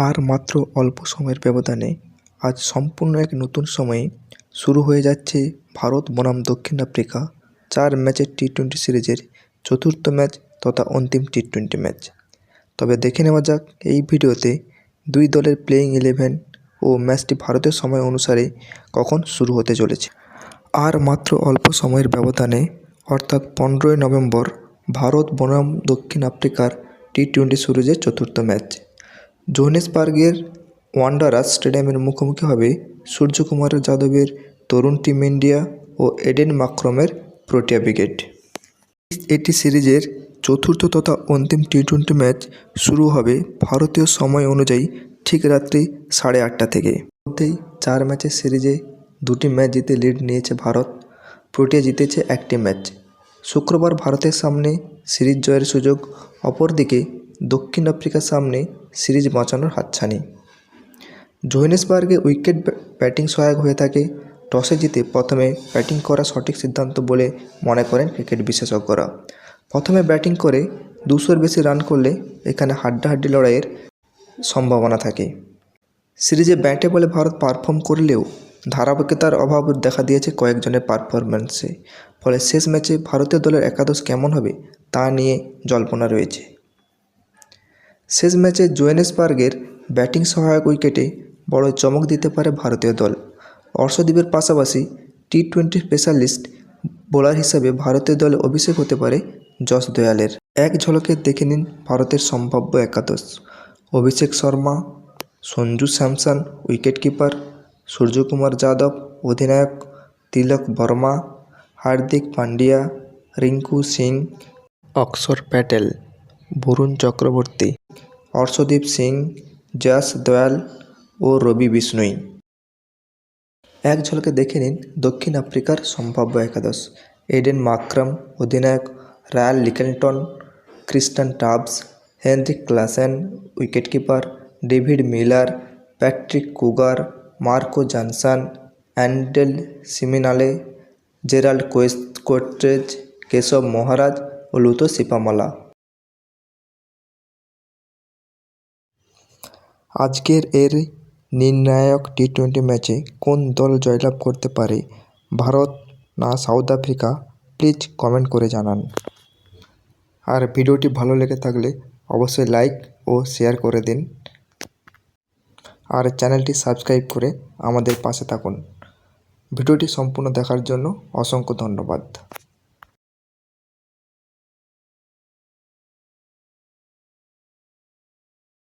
আর মাত্র অল্প সময়ের ব্যবধানে আজ সম্পূর্ণ এক নতুন সময়ে শুরু হয়ে যাচ্ছে ভারত বনাম দক্ষিণ আফ্রিকা 4 ম্যাচের টি-20 সিরিজের চতুর্থ ম্যাচ তথা অন্তিম টি-20 ম্যাচ। তবে দেখে নেওয়া যাক এই ভিডিওতে দুই দলের প্লেয়িং 11 ও ম্যাচটি ভারতের সময় অনুসারে কখন শুরু হতে চলেছে। আর মাত্র অল্প সময়ের ব্যবধানে অর্থাৎ 15ই নভেম্বর ভারত বনাম দক্ষিণ আফ্রিকার টি-20 সিরিজের চতুর্থ ম্যাচ। জোহেন্সবার্গের ওয়ান্ডারার্স স্টেডিয়ামের মুখোমুখি হবে সূর্যকুমার যাদবের তরুণ টিম ইন্ডিয়া ও এডেন মাকরমের প্রোটিয়া ব্রিগেড। এটি সিরিজের চতুর্থ তথা অন্তিম টি-20 ম্যাচ শুরু হবে ভারতীয় সময় অনুযায়ী ঠিক রাত্রি 8:30 থেকে। মধ্যেই 4 ম্যাচের সিরিজে 2টি ম্যাচ জিতে লিড নিয়েছে ভারত। প্রোটিয়া জিতেছে 1টি ম্যাচ। শুক্রবার ভারতের সামনে সিরিজ জয়ের সুযোগ, অপরদিকে দক্ষিণ আফ্রিকার সামনে সিরিজ বাঁচানোর হাতছানি। জোহেন্সবার্গে উইকেট ব্যাটিং সহায়ক হয়ে থাকে। টসে জিতে প্রথমে ব্যাটিং করা সঠিক সিদ্ধান্ত বলে মনে করেন ক্রিকেট বিশেষজ্ঞরা। প্রথমে ব্যাটিং করে 200-এর বেশি রান করলে এখানে হাড্ডাহাড্ডি লড়াইয়ের সম্ভাবনা থাকে। সিরিজে ব্যাটে বলে ভারত পারফর্ম করলেও ধারাবাহিকতার অভাব দেখা দিয়েছে কয়েকজনের পারফরম্যান্সে। ফলে শেষ ম্যাচে ভারতীয় দলের একাদশ কেমন হবে তা নিয়ে জল্পনা রয়েছে। শেষ ম্যাচে জোহেন্সবার্গের ব্যাটিং সহায়ক উইকেটে বড় চমক দিতে পারে ভারতীয় দল। অর্শদীপের পাশাপাশি টি-20 স্পেশালিস্ট বোলার হিসাবে ভারতীয় দলে অভিষেক হতে পারে যশ দয়ালের। এক ঝলকে দেখে নিন ভারতের সম্ভাব্য একাদশ। অভিষেক শর্মা, সঞ্জু স্যামসন উইকেট কিপার, সূর্যকুমার যাদব অধিনায়ক, তিলক বর্মা, হার্দিক পান্ডিয়া, রিঙ্কু সিং, অক্ষর প্যাটেল, বরুণ চক্রবর্তী, অর্শদীপ সিং, যশ দয়াল ও রবি বিষ্ণুই। এক ঝলকে দেখে নিন দক্ষিণ আফ্রিকার সম্ভাব্য একাদশ। এডেন মাকরম অধিনায়ক, Ryan Rickelton, Tristan Stubbs, Heinrich Klaasen wicket keeper, David Miller, Patrick Kruger, Marco Jansen, Andile Simelane, Gerald Coetzee, Keshav Maharaj ও লুতো সিপামালা। আজকের এর নির্ণায়ক টি-20 ম্যাচে কোন দল জয়লাভ করতে পারে, ভারত না সাউথ আফ্রিকা? প্লিজ কমেন্ট করে জানান। আর ভিডিওটি ভালো লেগে থাকলে অবশ্যই লাইক ও শেয়ার করে দিন। আর চ্যানেলটি সাবস্ক্রাইব করে আমাদের পাশে থাকুন। ভিডিওটি সম্পূর্ণ দেখার জন্য অসংখ্য ধন্যবাদ।